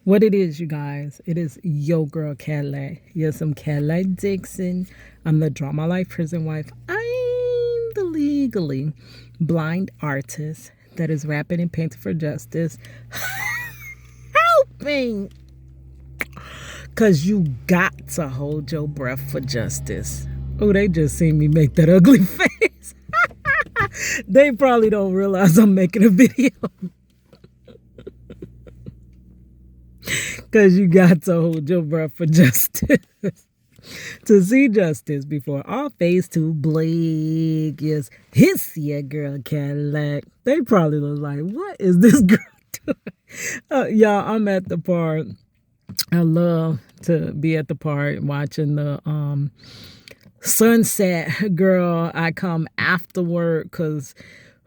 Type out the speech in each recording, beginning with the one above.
What it is, you guys, it is yo girl Cadillac. Yes, I'm Cadillac Dixon. I'm the Draw My Life prison wife. I'm the legally blind artist that is rapping and painting for justice. Helping! Because you got to hold your breath for justice. Oh, they just seen me make that ugly face. They probably don't realize I'm making a video. Because you got to hold your breath for justice. To see justice before all face too bleak. Yes, hiss yeah, girl Cadillac. They probably look like, what is this girl doing? Y'all, I'm at the park. I love to be at the park watching the sunset. Girl, I come after work because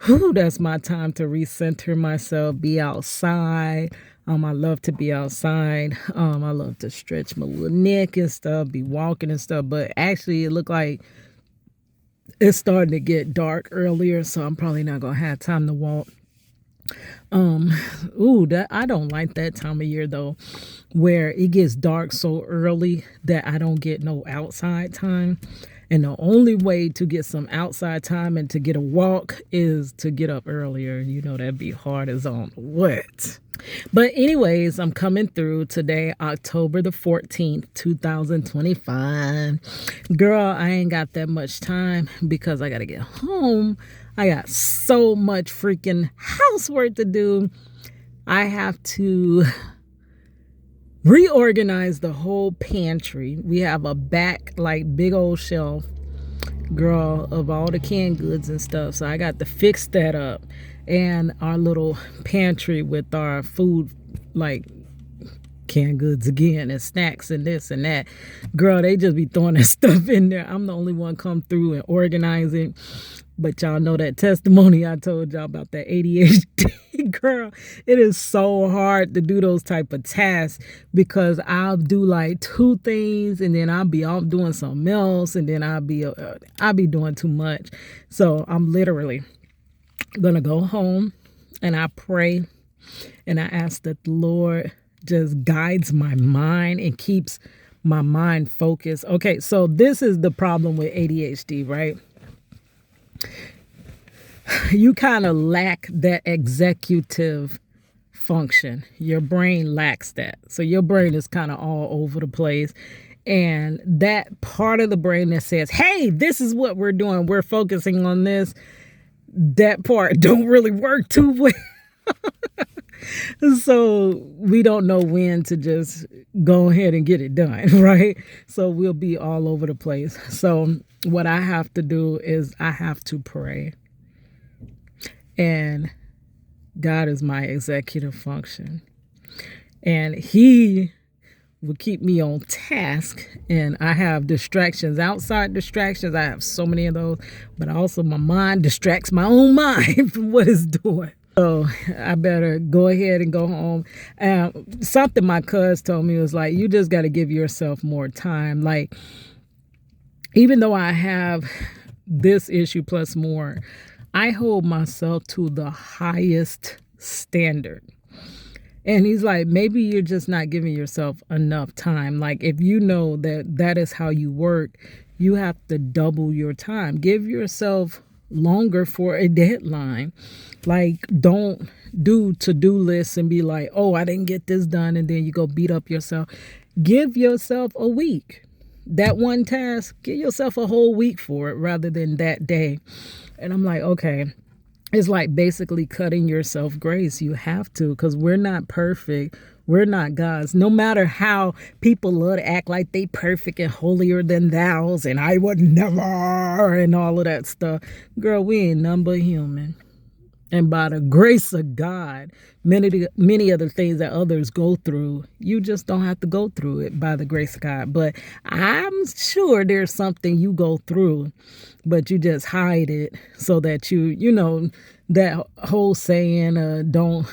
that's my time to recenter myself, be outside. I love to be outside. I love to stretch my little neck and stuff, be walking and stuff. But actually, it looked like it's starting to get dark earlier, so I'm probably not gonna have time to walk. That I don't like that time of year though, where it gets dark so early that I don't get no outside time. And the only way to get some outside time and to get a walk is to get up earlier. You know, that'd be hard as on what. But anyways, I'm coming through today, October the 14th, 2025. Girl, I ain't got that much time because I got to get home. I got so much freaking housework to do. I have to reorganize the whole pantry. We have a back, like, big old shelf, girl, of all the canned goods and stuff. So I got to fix that up. And our little pantry with our food, like canned goods again and snacks and this and that. Girl, they just be throwing that stuff in there. I'm the only one come through and organize it. But y'all know that testimony I told y'all about that ADHD. Girl, it is so hard to do those type of tasks because I'll do like two things and then I'll be off doing something else and then I'll be doing too much. So I'm literally gonna go home and I pray and I ask that the Lord just guides my mind and keeps my mind focused. Okay, so this is the problem with ADHD, right? You kind of lack that executive function. Your brain lacks that. So your brain is kind of all over the place. And that part of the brain that says, hey, this is what we're doing, we're focusing on this, that part don't really work too well. So we don't know when to just go ahead and get it done, right? So we'll be all over the place. So what I have to do is I have to pray. And God is my executive function. And He will keep me on task. And I have distractions, outside distractions. I have so many of those. But also my mind distracts my own mind from what it's doing. So I better go ahead and go home. Something my cuz told me was like, you just got to give yourself more time. Like, even though I have this issue plus more, I hold myself to the highest standard. And he's like, maybe you're just not giving yourself enough time. Like, if you know that that is how you work, you have to double your time. Give yourself longer for a deadline. Like, don't do to-do lists and be like, oh, I didn't get this done, and then you go beat up yourself. Give yourself a week. That one task, give yourself a whole week for it rather than that day. And I'm like, okay, it's like basically cutting yourself grace. You have to, because we're not perfect. We're not gods. No matter how people love to act like they perfect and holier than thous and I would never and all of that stuff. Girl, we ain't none but human. And by the grace of God, many other things that others go through, you just don't have to go through it by the grace of God. But I'm sure there's something you go through, but you just hide it so that you know, that whole saying,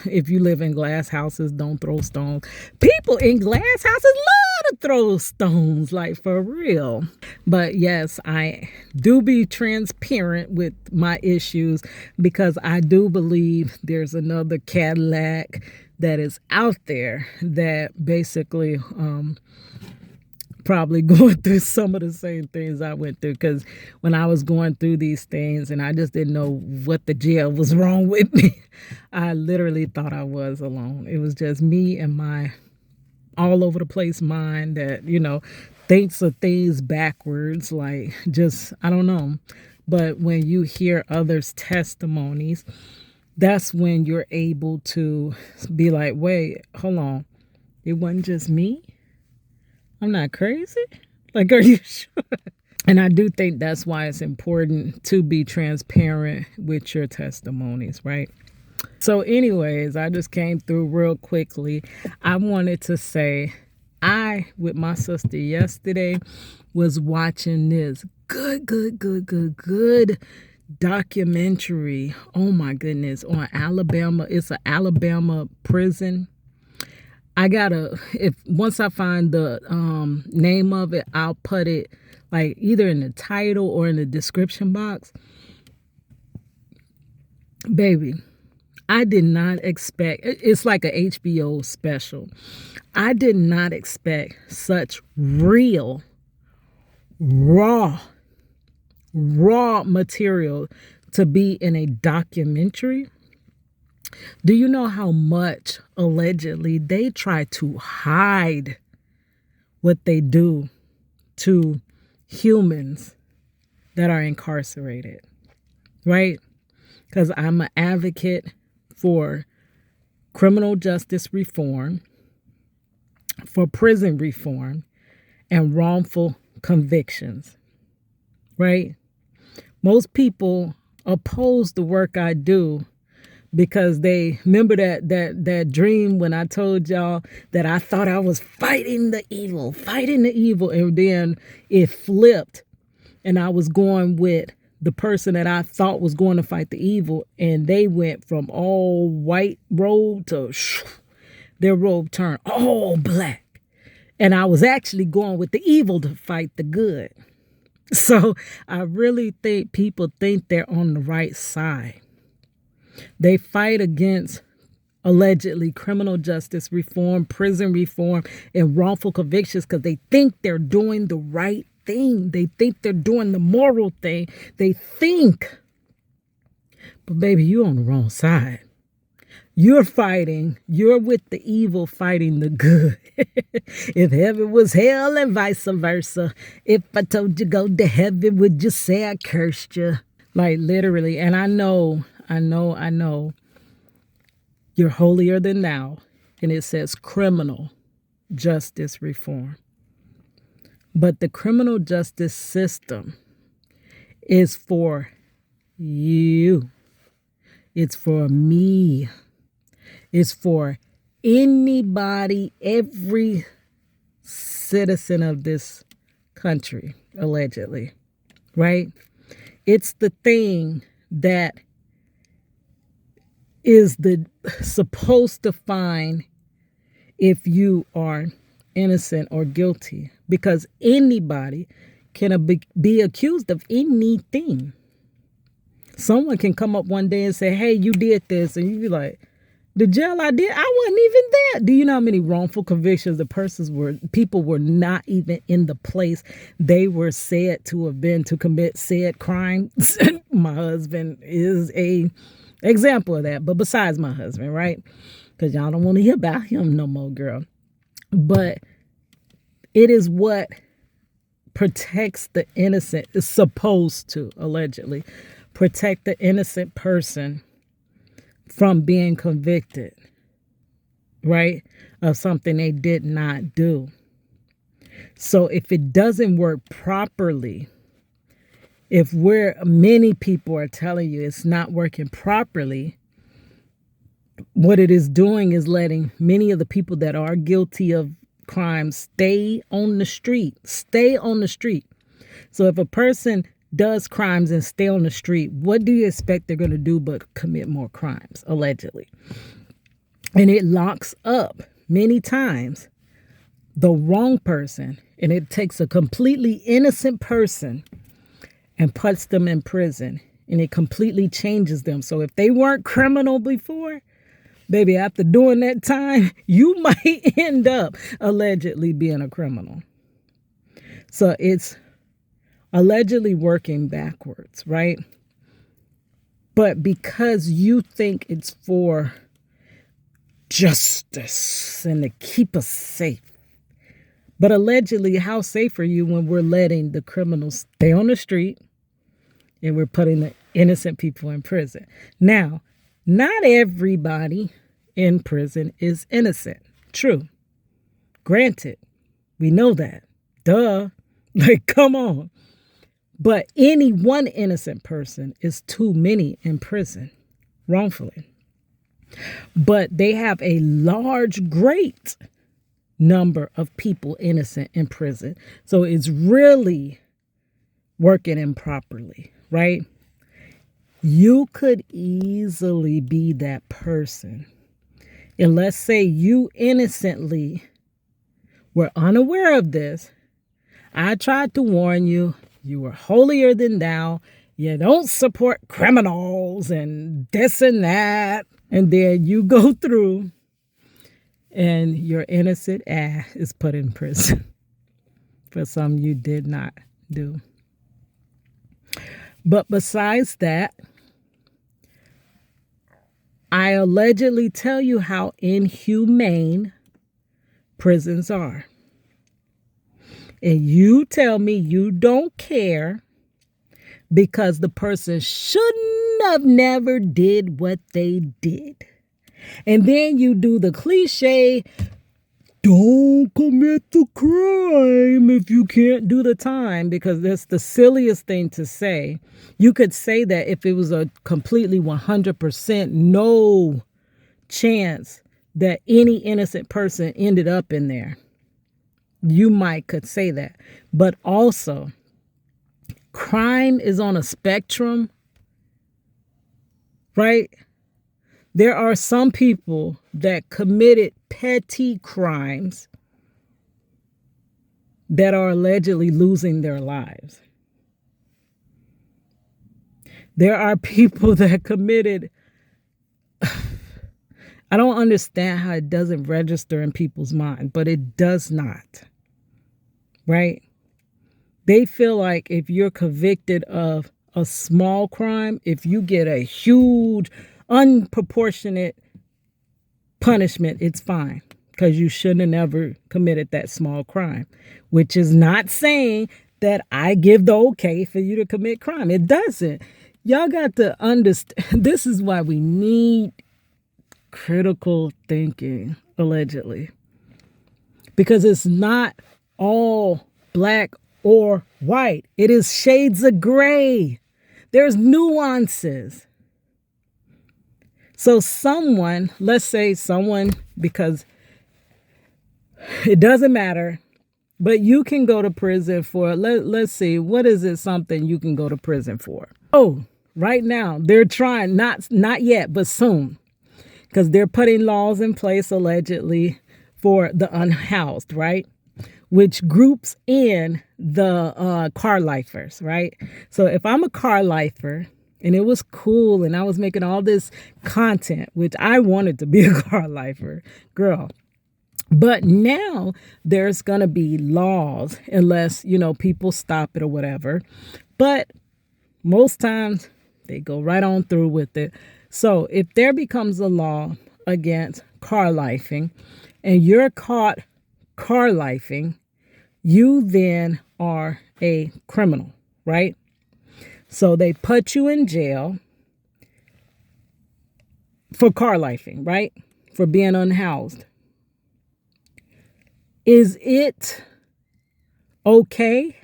if you live in glass houses, don't throw stones. People in glass houses love to throw stones, like for real. But yes, I do be transparent with my issues because I do believe there's another Cadillac that is out there that basically probably going through some of the same things I went through. Because when I was going through these things and I just didn't know what the jail was wrong with me, I literally thought I was alone. It was just me and my all over the place mind that, thinks of things backwards, like just, I don't know. But when you hear others' testimonies, that's when you're able to be like, wait, hold on. It wasn't just me? I'm not crazy? Like, are you sure? And I do think that's why it's important to be transparent with your testimonies, right? So anyways, I just came through real quickly. I wanted to say, I, with my sister yesterday, was watching this good documentary. Oh my goodness, on Alabama. It's an Alabama prison. Once I find the name of it, I'll put it like either in the title or in the description box. Baby, I did not expect, it's like a HBO special. I did not expect such real, raw material to be in a documentary. Do you know how much allegedly they try to hide what they do to humans that are incarcerated, right? Because I'm an advocate for criminal justice reform, for prison reform, and wrongful convictions, right? Most people oppose the work I do because they remember that dream when I told y'all that I thought I was fighting the evil, and then it flipped, and I was going with the person that I thought was going to fight the evil, and they went from all white robe to their robe turned all black, and I was actually going with the evil to fight the good. So I really think people think they're on the right side. They fight against allegedly criminal justice reform, prison reform, and wrongful convictions because they think they're doing the right thing. They think they're doing the moral thing. They think. But baby, you're on the wrong side. You're with the evil fighting the good. If heaven was hell and vice versa, if I told you go to heaven, would you say I cursed you? Like literally. And I know. You're holier than thou. And it says criminal justice reform. But the criminal justice system is for you. It's for me. It's for anybody, every citizen of this country, allegedly, right? It's the thing that is supposed to find if you are innocent or guilty, because anybody can be accused of anything. Someone can come up one day and say, hey, you did this. And you be like, the jail I did, I wasn't even there. Do you know how many wrongful convictions people were not even in the place they were said to have been to commit said crimes? My husband is a example of that. But besides my husband, right? Because y'all don't want to hear about him no more, girl. But it is what protects the innocent, is supposed to, allegedly, protect the innocent person from being convicted, right, of something they did not do. So if it doesn't work properly, if many people are telling you it's not working properly, what it is doing is letting many of the people that are guilty of crimes stay on the street. So if a person does crimes and stay on the street, what do you expect they're going to do but commit more crimes, allegedly? And it locks up many times the wrong person, and it takes a completely innocent person and puts them in prison, and it completely changes them. So if they weren't criminal before, Baby, after doing that time, you might end up allegedly being a criminal. So it's allegedly working backwards, right? But because you think it's for justice and to keep us safe. But allegedly, how safe are you when we're letting the criminals stay on the street and we're putting the innocent people in prison? Now, not everybody in prison is innocent. True. Granted, we know that. Duh. Like, come on. But any one innocent person is too many in prison wrongfully. But they have a large, great number of people innocent in prison. So it's really working improperly, right? You could easily be that person. And let's say you innocently were unaware of this. I tried to warn you. You were holier than thou. You don't support criminals and this and that. And then you go through and your innocent ass is put in prison for something you did not do. But besides that, I allegedly tell you how inhumane prisons are. And you tell me you don't care because the person shouldn't have never did what they did. And then you do the cliche, don't commit the crime if you can't do the time, because that's the silliest thing to say. You could say that if it was a completely 100% no chance that any innocent person ended up in there. You might could say that. But also, crime is on a spectrum, right? There are some people that committed petty crimes that are allegedly losing their lives. There are people that committed, I don't understand how it doesn't register in people's mind, but it does not, right? They feel like if you're convicted of a small crime, if you get a huge, unproportionate punishment, it's fine because you shouldn't have never committed that small crime, which is not saying that I give the okay for you to commit crime. It doesn't. Y'all got to understand. This is why we need critical thinking, allegedly, because it's not all black or white. It is shades of gray. There's nuances. So someone, let's say someone, because it doesn't matter, but you can go to prison for, let's see, what is it something you can go to prison for? Oh, right now, they're trying, not yet, but soon, because they're putting laws in place, allegedly, for the unhoused, right? Which groups in the car lifers, right? So if I'm a car lifer, and it was cool, and I was making all this content, which I wanted to be a car lifer, girl. But now there's going to be laws, unless, people stop it or whatever. But most times they go right on through with it. So if there becomes a law against car lifing and you're caught car lifing, you then are a criminal, right? So they put you in jail for car lifing, right? For being unhoused. Is it okay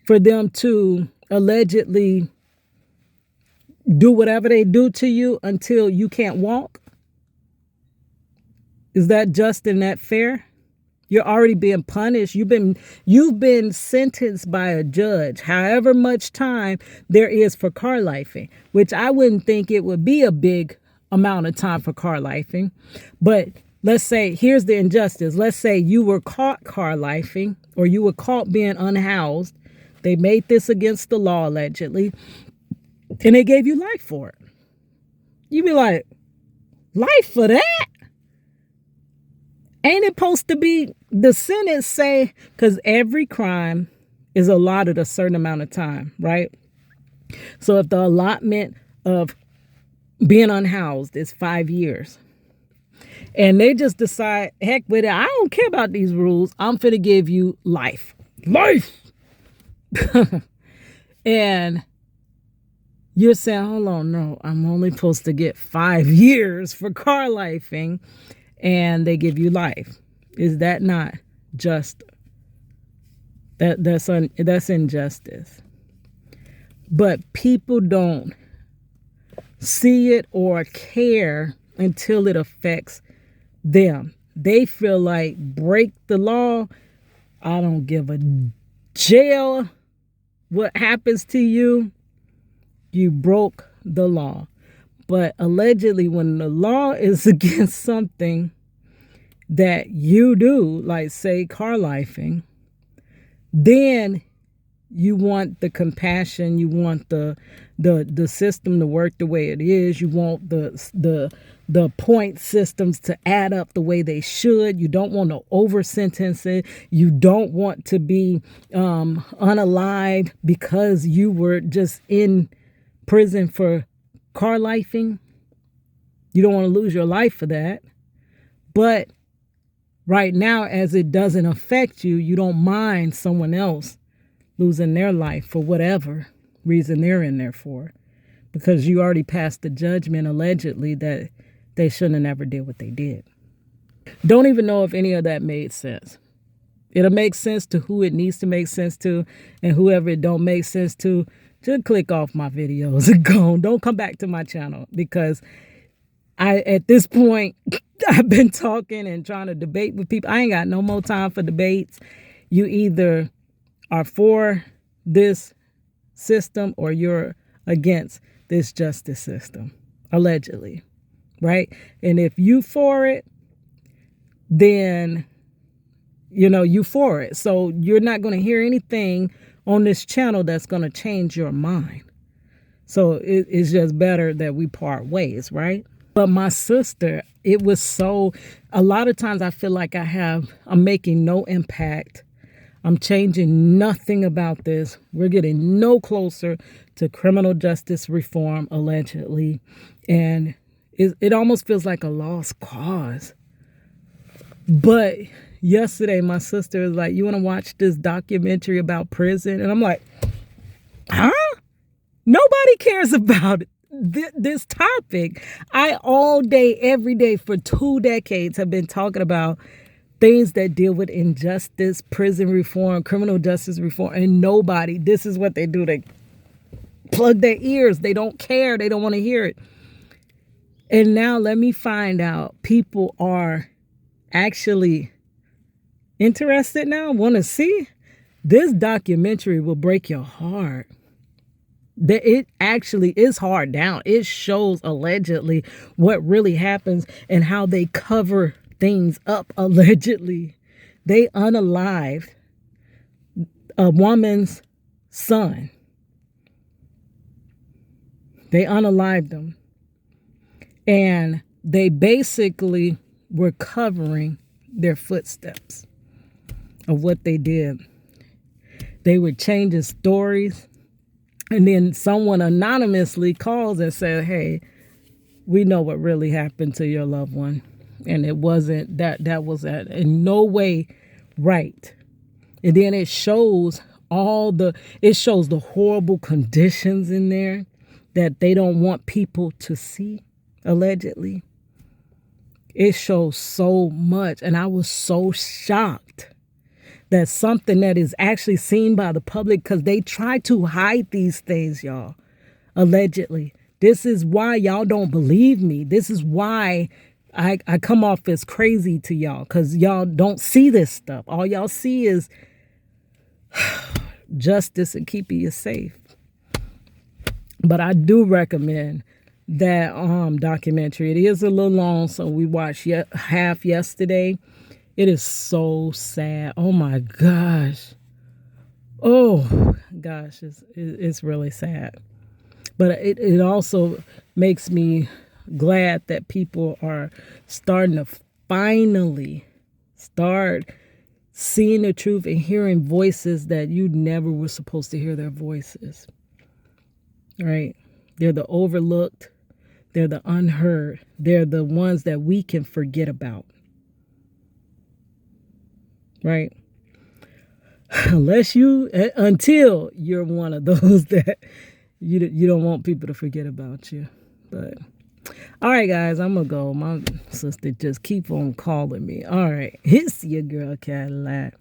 for them to allegedly do whatever they do to you until you can't walk? Is that just and that fair? You're already being punished. You've been sentenced by a judge, however much time there is for car lifing, which I wouldn't think it would be a big amount of time for car lifing. But let's say, here's the injustice. Let's say you were caught car lifing or you were caught being unhoused. They made this against the law, allegedly, and they gave you life for it. You'd be like, Life for that? Ain't it supposed to be the sentence say, because every crime is allotted a certain amount of time, right? So if the allotment of being unhoused is 5 years, and they just decide, heck with it, I don't care about these rules, I'm finna give you life. Life! And you're saying, hold on, no, I'm only supposed to get 5 years for car lifing, and they give you life. Is that not just? That's injustice. But people don't see it or care until it affects them. They feel like, break the law, I don't give a jail what happens to you. You broke the law. But allegedly, when the law is against something that you do, like say car lifing, then you want the compassion, you want the system to work the way it is, you want the point systems to add up the way they should. You don't want to over sentence it. You don't want to be unalived because you were just in prison for car lifing. You don't want to lose your life for that. But right now, as it doesn't affect you, you don't mind someone else losing their life for whatever reason they're in there for, because you already passed the judgment allegedly that they shouldn't have never did what they did. Don't even know if any of that made sense. It'll make sense to who it needs to make sense to, and whoever it don't make sense to, just click off my videos and go. Don't come back to my channel, because at this point, I've been talking and trying to debate with people. I ain't got no more time for debates. You either are for this system or you're against this justice system, allegedly, right? And if you for it, then, you for it. So you're not going to hear anything on this channel that's going to change your mind. So it's just better that we part ways, right? But my sister, it was a lot of times I feel like I'm making no impact. I'm changing nothing about this. We're getting no closer to criminal justice reform, allegedly. And it almost feels like a lost cause. But yesterday, my sister was like, you want to watch this documentary about prison? And I'm like, huh? Nobody cares about this topic. I all day, every day for 2 decades have been talking about things that deal with injustice, prison reform, criminal justice reform, and this is what they do. They plug their ears. They don't care. They don't want to hear it. And now let me find out people are actually interested now, want to see. This documentary will break your heart. That it actually is hard down. It shows allegedly what really happens and how they cover things up. Allegedly, they unalived a woman's son. They unalived him, and they basically were covering their footsteps of what they did. They were changing stories. And then someone anonymously calls and says, hey, we know what really happened to your loved one. And it wasn't that was in no way right. And then it shows the horrible conditions in there that they don't want people to see, allegedly. It shows so much. And I was so shocked. That's something that is actually seen by the public, because they try to hide these things, y'all, allegedly. This is why y'all don't believe me. This is why I come off as crazy to y'all, because y'all don't see this stuff. All y'all see is justice and keeping you safe. But I do recommend that documentary. It is a little long, so we watched half yesterday. It is so sad. Oh my gosh. Oh gosh, it's really sad. But it also makes me glad that people are starting to finally start seeing the truth and hearing voices that you never were supposed to hear their voices. Right? They're the overlooked. They're the unheard. They're the ones that we can forget about. Right? Until you're one of those that you don't want people to forget about you. But all right, guys, I'm gonna go. My sister just keep on calling me. All right, it's your girl Cadillac.